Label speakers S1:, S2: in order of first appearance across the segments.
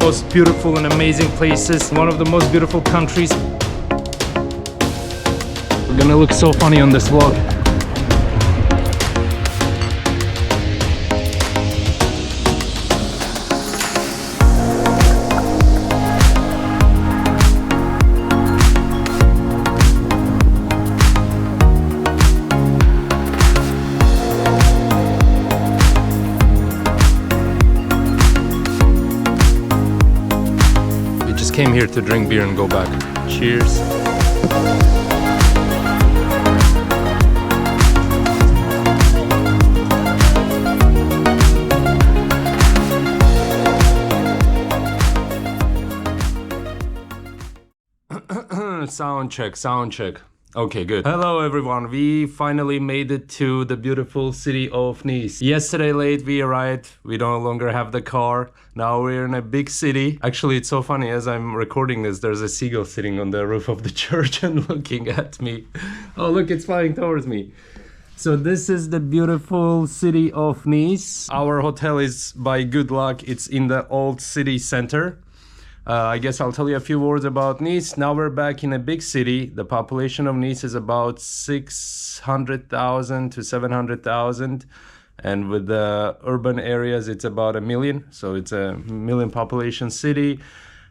S1: most beautiful and amazing places, one of the most beautiful countries. We're gonna look so funny on this vlog. Came here to drink beer and go back. Cheers. Sound check, sound check. Okay, good. Hello everyone, we finally made it to the beautiful city of Nice. Yesterday late we arrived, we no longer have the car. Now we're in a big city. Actually, it's so funny, as I'm recording this, there's a seagull sitting on the roof of the church and looking at me. Oh look, it's flying towards me. So this is the beautiful city of Nice. Our hotel is, by good luck, it's in the old city center. I guess I'll tell you a few words about Nice. Now we're back in a big city. The population of Nice is about 600,000 to 700,000. And with the urban areas, it's about 1 million. So it's a 1 million population city.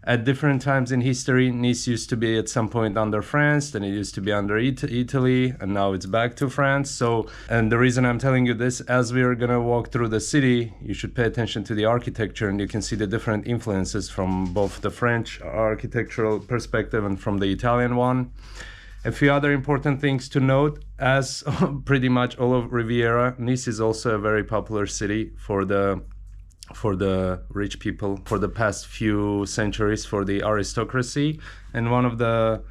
S1: At different times in history, Nice used to be at some point under France, then it used to be under Italy, and now it's back to France. So, and the reason I'm telling you this, as we are gonna walk through the city, you should pay attention to the architecture, and you can see the different influences from both the French architectural perspective and from the Italian one. A few other important things to note, as pretty much all of Riviera, Nice is also a very popular city for the rich people for the past few centuries, for the aristocracy. And one of the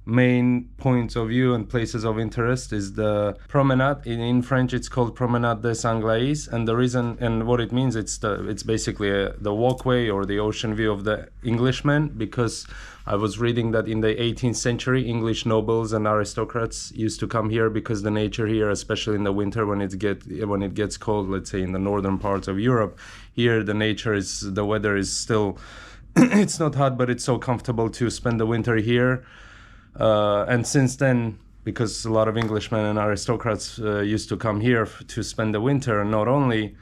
S1: main points of view and places of interest is the promenade. In French it's called Promenade des Anglais, and the reason and what it means, it's basically the walkway or the ocean view of the Englishman, because I was reading that in the 18th century English nobles and aristocrats used to come here because the nature here, especially in the winter when it gets cold, let's say in the northern parts of Europe, here the weather is still it's not hot, but it's so comfortable to spend the winter here. And since then, because a lot of Englishmen and aristocrats used to come here to spend the winter, and not only,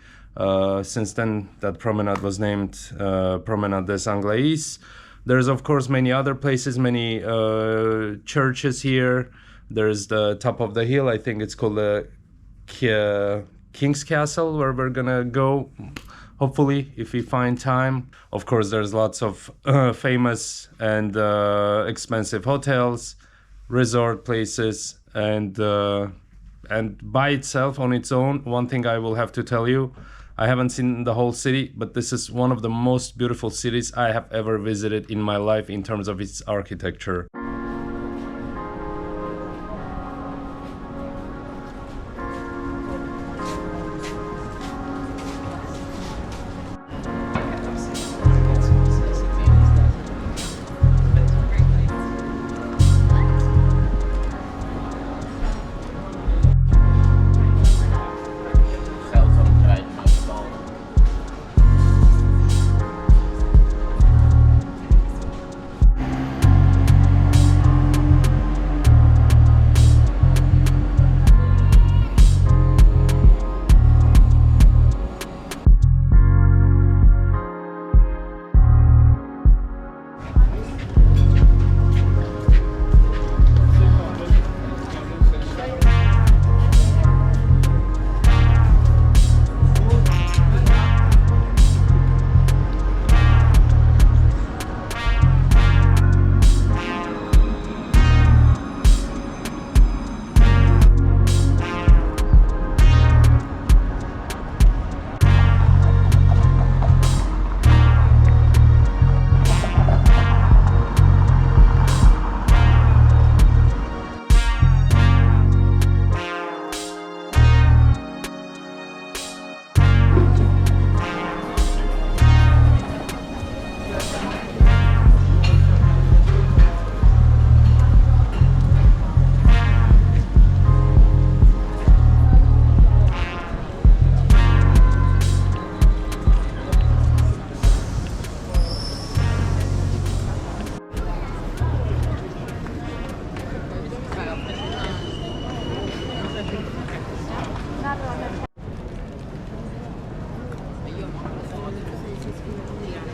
S1: since then that promenade was named Promenade des Anglais. There's of course many other places, many churches here. There's the top of the hill, I think it's called the King's Castle, where we're gonna go, hopefully, if we find time. Of course, there's lots of famous and expensive hotels, resort places, and by itself, on its own, one thing I will have to tell you, I haven't seen the whole city, but this is one of the most beautiful cities I have ever visited in my life in terms of its architecture.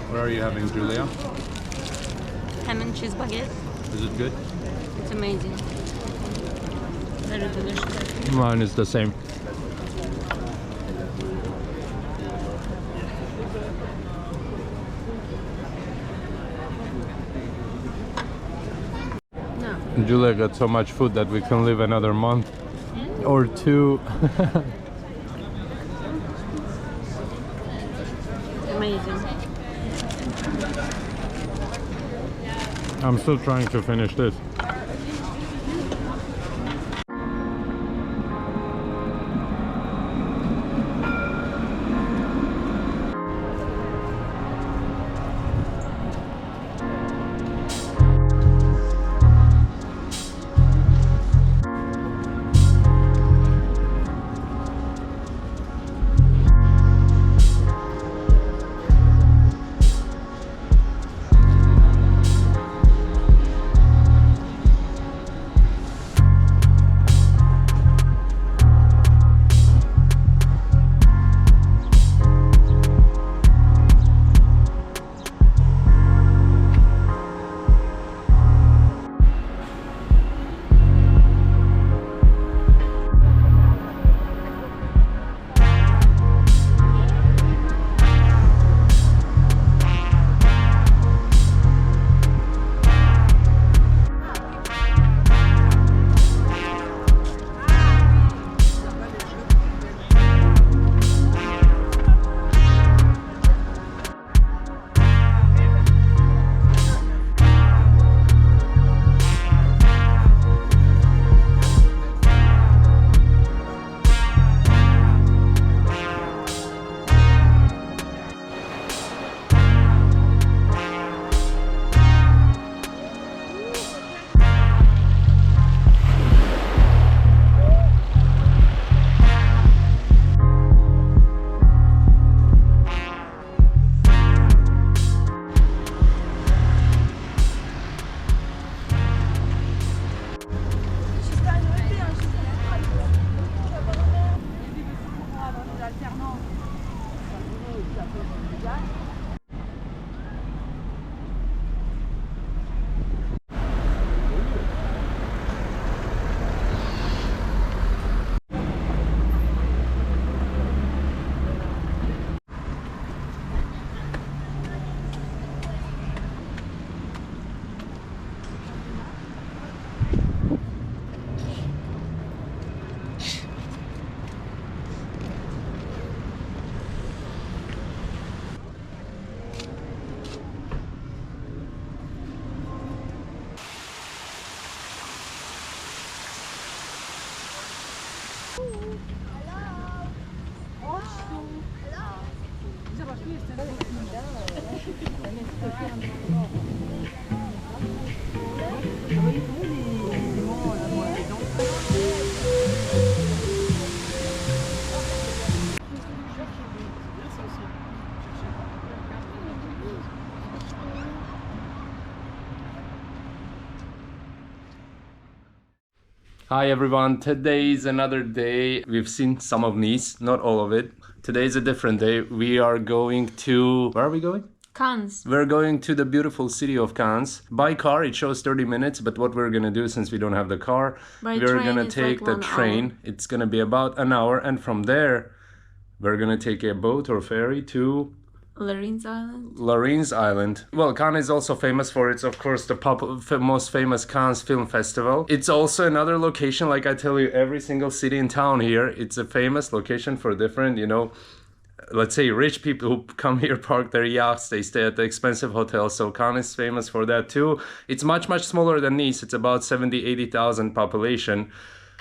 S1: What are you having, Julia?
S2: Ham and cheese baguette.
S1: Is it good?
S2: It's amazing. Very delicious.
S1: Mine is the same.
S2: No.
S1: Julia got so much food that we can live another month or two.
S2: Amazing.
S1: I'm still trying to finish this. Hi everyone, today is another day. We've seen some of Nice, not all of it. Today is a different day. We are going to... Where are we going?
S2: Cannes.
S1: We're going to the beautiful city of Cannes. By car it shows 30 minutes, but what we're gonna do, since we don't have the car, we're gonna take the train. It's gonna be about an hour, and from there we're gonna take a boat or ferry to...
S2: Lorraines Island.
S1: Lorraines Island. Well, Cannes is also famous for its, of course, the most famous Cannes Film Festival. It's also another location, like I tell you, every single city in town here, it's a famous location for different, you know, let's say rich people who come here, park their yachts, they stay at the expensive hotels. So Cannes is famous for that too. It's much smaller than Nice. It's about 70,000-80,000 population.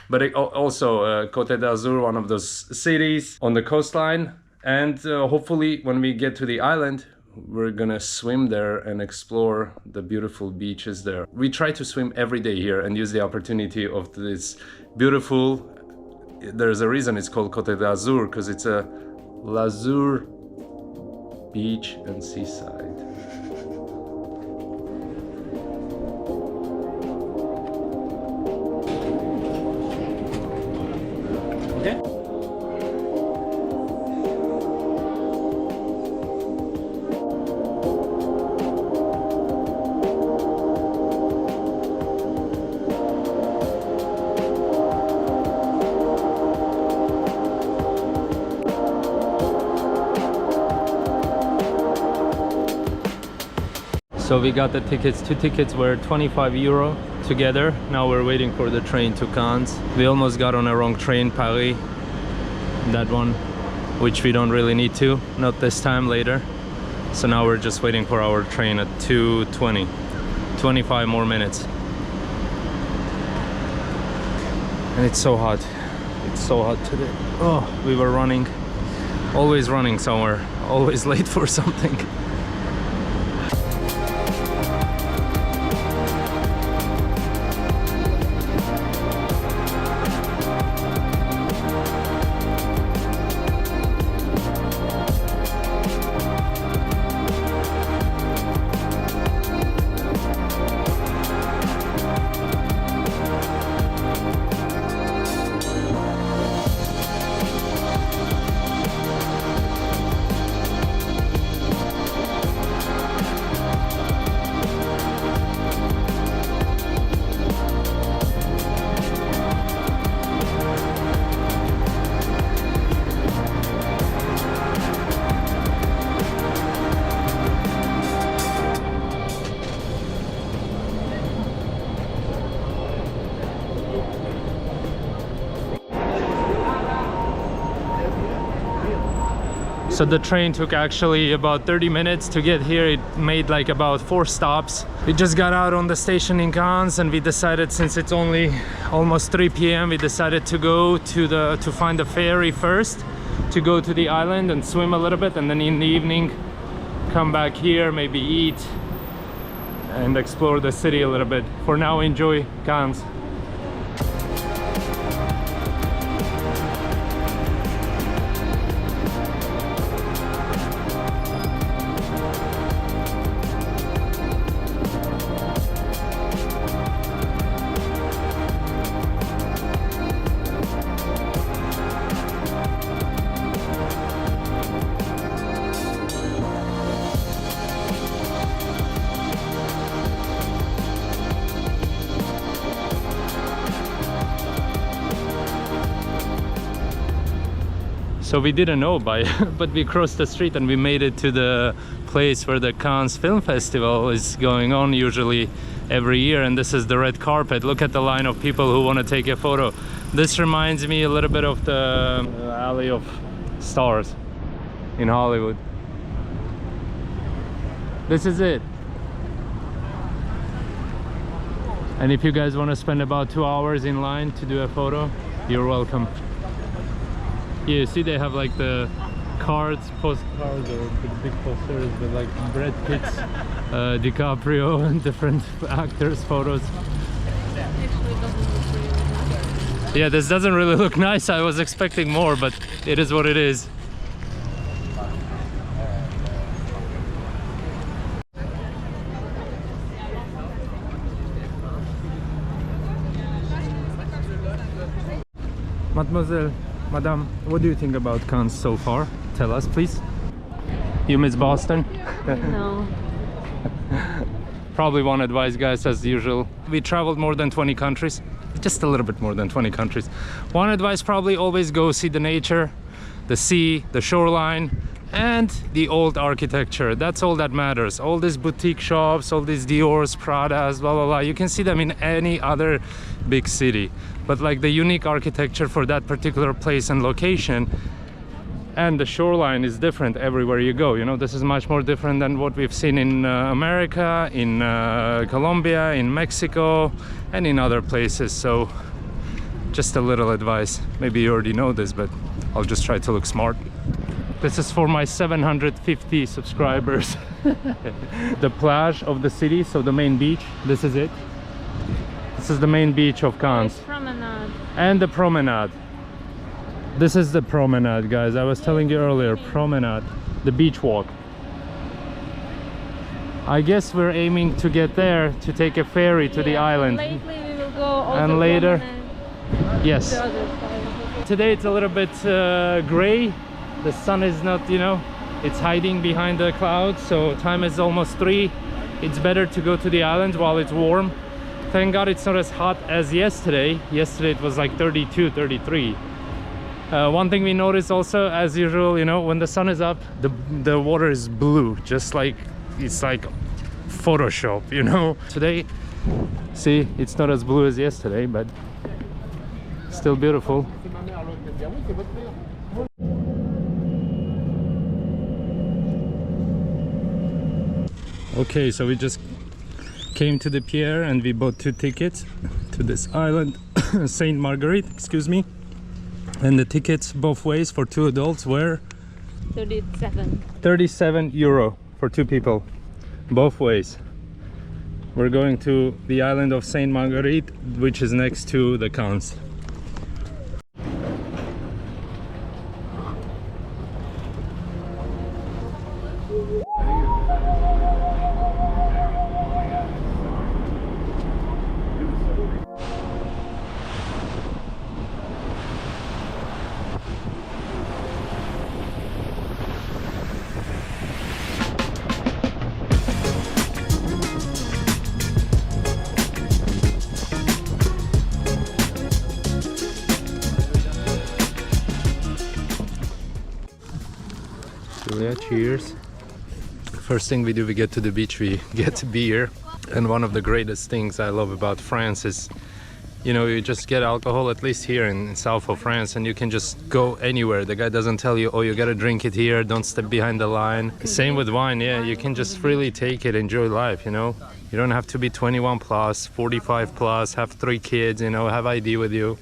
S1: But it also Côte d'Azur, one of those cities on the coastline. And hopefully when we get to the island, we're gonna swim there and explore the beautiful beaches there. We try to swim every day here and use the opportunity of this beautiful, there's a reason it's called Côte d'Azur, because it's a L'Azur beach and seaside. Okay. So we got the tickets. 2 tickets were 25 euro together. Now we're waiting for the train to Cannes. We almost got on a wrong train, Paris, that one, which we don't really need to, not this time, later. So now we're just waiting for our train at 2:20. 25 more minutes. And it's so hot. It's so hot today. Oh, we were running, always running somewhere, always late for something. So the train took actually about 30 minutes to get here. It made like about 4 stops. We just got out on the station in Cannes and we decided, since it's only almost 3 p.m, we decided to go to find the ferry first, to go to the island and swim a little bit, and then in the evening come back here, maybe eat and explore the city a little bit. For now, enjoy Cannes. So we didn't know but we crossed the street and we made it to the place where the Cannes Film Festival is going on usually every year, and this is the red carpet. Look at the line of people who want to take a photo. This reminds me a little bit of the Alley of Stars in Hollywood. This is it. And if you guys want to spend about 2 hours in line to do a photo, you're welcome. Yeah, you see they have like the cards, postcards, or big posters with like Brad Pitt's, DiCaprio and different actors' photos. Yeah, this doesn't really look nice. I was expecting more, but it is what it is. Mademoiselle, Madame, what do you think about Cannes so far? Tell us, please. You miss Boston?
S2: No.
S1: Probably one advice, guys, as usual. We traveled more than 20 countries, just a little bit more than 20 countries. One advice, probably always go see the nature, the sea, the shoreline, and the old architecture. That's all that matters. All these boutique shops, all these Dior's, Pradas, blah, blah, blah. You can see them in any other big city. But like the unique architecture for that particular place and location, and the shoreline is different everywhere you go. You know, this is much more different than what we've seen in America, in Colombia, in Mexico, and in other places. So just a little advice. Maybe you already know this, but I'll just try to look smart. This is for my 750 subscribers. The plage of the city, so the main beach, this is it. This is the main beach of Cannes.
S2: Promenade.
S1: And the promenade. This is the promenade, guys. I was telling you earlier, promenade, the beach walk. I guess we're aiming to get there to take a ferry to the island.
S2: Lately we will go also
S1: And later, yes.
S2: the other side.
S1: Today it's a little bit gray. The sun is not, you know, it's hiding behind the clouds. So time is almost 3. It's better to go to the island while it's warm. Thank God it's not as hot as yesterday. Yesterday it was like 32, 33. One thing we noticed also, as usual, you know, when the sun is up, the water is blue, just like it's like Photoshop, you know. Today, see, it's not as blue as yesterday, but still beautiful. Okay, so we just came to the pier and we bought 2 tickets to this island, Sainte-Marguerite, excuse me. And the tickets both ways for 2 adults were 37 euro for 2 people, both ways. We're going to the island of Sainte-Marguerite, which is next to the Cannes. Yeah, cheers. First thing we do, we get to the beach, we get beer. And one of the greatest things I love about France is, you know, you just get alcohol, at least here in south of France, and you can just go anywhere. The guy doesn't tell you, oh, you gotta drink it here, don't step behind the line. Same with wine, yeah, you can just freely take it, enjoy life, you know. You don't have to be 21 plus, 45 plus, have 3 kids, you know, have ID with you.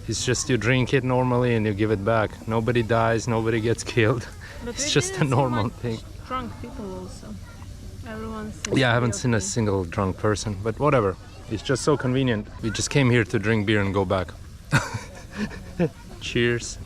S1: It's just you drink it normally and you give it back. Nobody dies, nobody gets killed.
S2: But
S1: it's just a normal thing.
S2: Drunk people also. Everyone's.
S1: Yeah, I haven't seen a single drunk person, but whatever. It's just so convenient. We just came here to drink beer and go back. Cheers.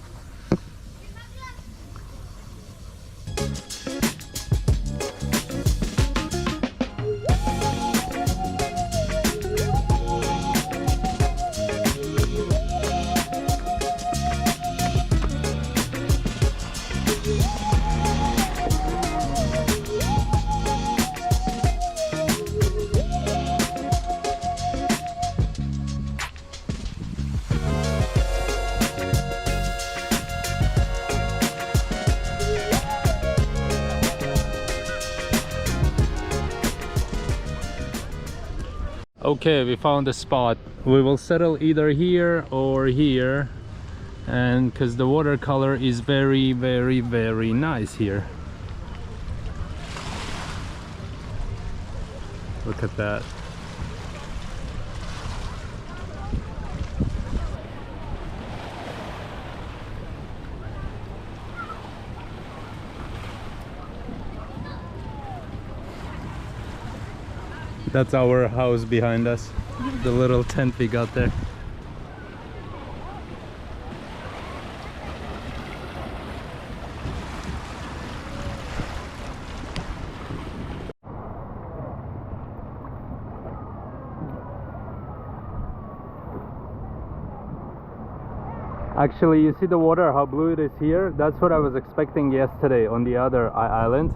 S1: Okay, we found a spot. We will settle either here or here, and because the watercolor is very, very, very nice here. Look at that. That's our house behind us, the little tent we got there. Actually, you see the water, how blue it is here? That's what I was expecting yesterday on the other island,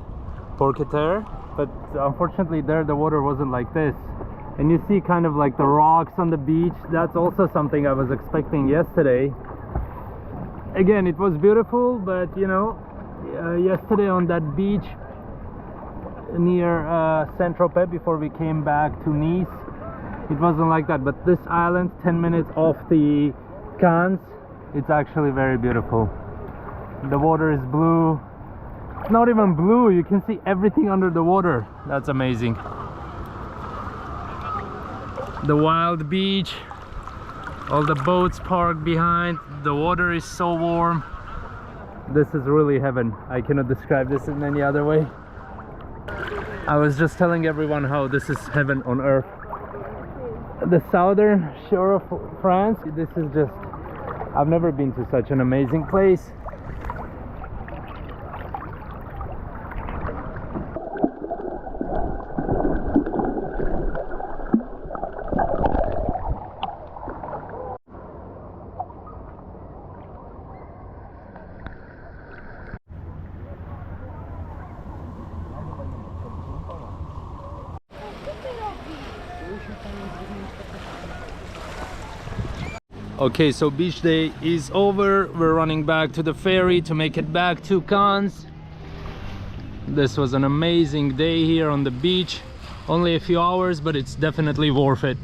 S1: Porqueterre. But unfortunately there the water wasn't like this, and you see kind of like the rocks on the beach. That's also something I was expecting yesterday. Again, it was beautiful, but you know, yesterday on that beach near Saint-Tropez before we came back to Nice, it wasn't like that. But this island, 10 minutes off the Cannes, it's actually very beautiful. The water is blue. Not even blue, you can see everything under the water. That's amazing. The wild beach, all the boats parked behind, the water is so warm. This is really heaven. I cannot describe this in any other way. I was just telling everyone how this is heaven on earth. The southern shore of France, this is just, I've never been to such an amazing place. Okay, so beach day is over. We're running back to the ferry to make it back to Cannes. This was an amazing day here on the beach.
S3: Only a few hours, but it's definitely worth it.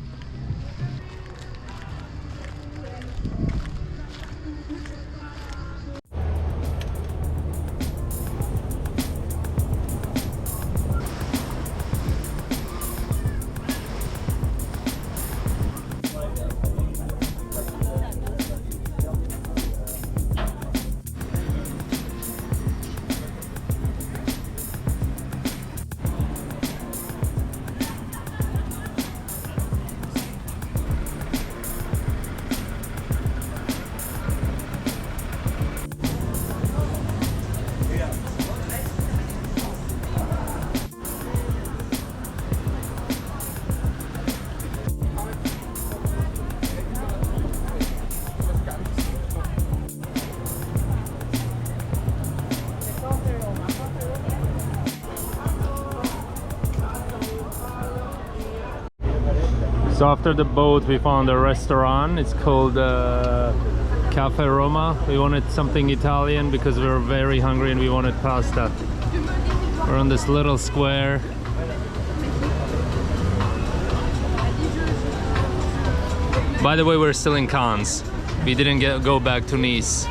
S3: So after the boat we found a restaurant. It's called Cafe Roma. We wanted something Italian because we were very hungry and we wanted pasta. We're on this little square. By the way, we're still in Cannes. We didn't go back to Nice.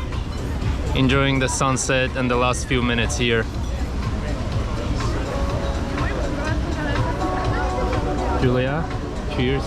S3: Enjoying the sunset and the last few minutes here. Julia, cheers.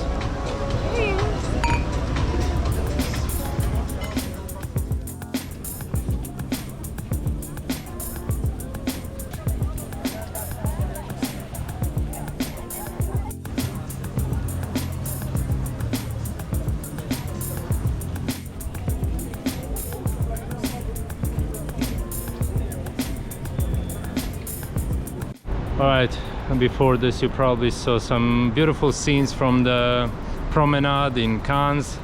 S3: Alright, and before this you probably saw some beautiful scenes from the promenade in Cannes.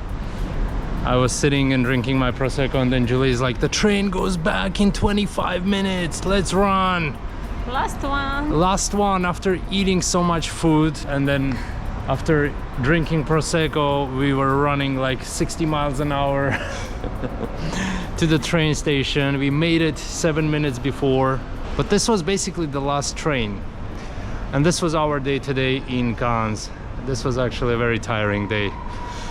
S3: I was sitting and drinking my Prosecco and then Julie's like, the train goes back in 25 minutes, let's run!
S2: Last one.
S3: Last one after eating so much food, and then after drinking Prosecco we were running like 60 miles an hour to the train station. We made it 7 minutes before. But this was basically the last train, and this was our day today in Cannes. This was actually a very tiring day.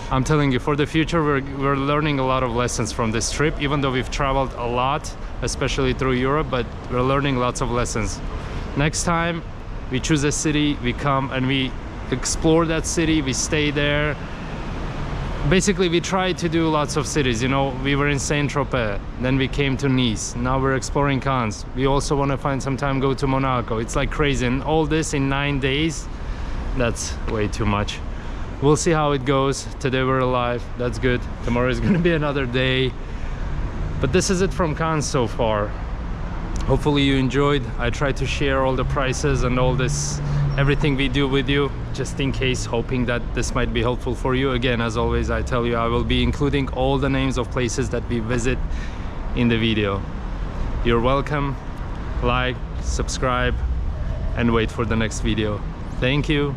S3: I'm telling you, for the future we're learning a lot of lessons from this trip, even though we've traveled a lot, especially through Europe, but we're learning lots of lessons. Next time we choose a city, we come and we explore that city, we stay there. Basically we tried to do lots of cities, you know. We were in Saint-Tropez, then we came to Nice, now we're exploring Cannes. We also want to find some time go to Monaco. It's like crazy, and all this in 9 days, that's way too much. We'll see how it goes. Today we're alive, that's good. Tomorrow is going to be another day, but this is it from Cannes so far. Hopefully you enjoyed. I tried to share all the prices and all this, everything we do with you, just in case, hoping that this might be helpful for you. Again, as always, I tell you, I will be including all the names of places that we visit in the video. You're welcome. Like, subscribe, and wait for the next video. Thank you.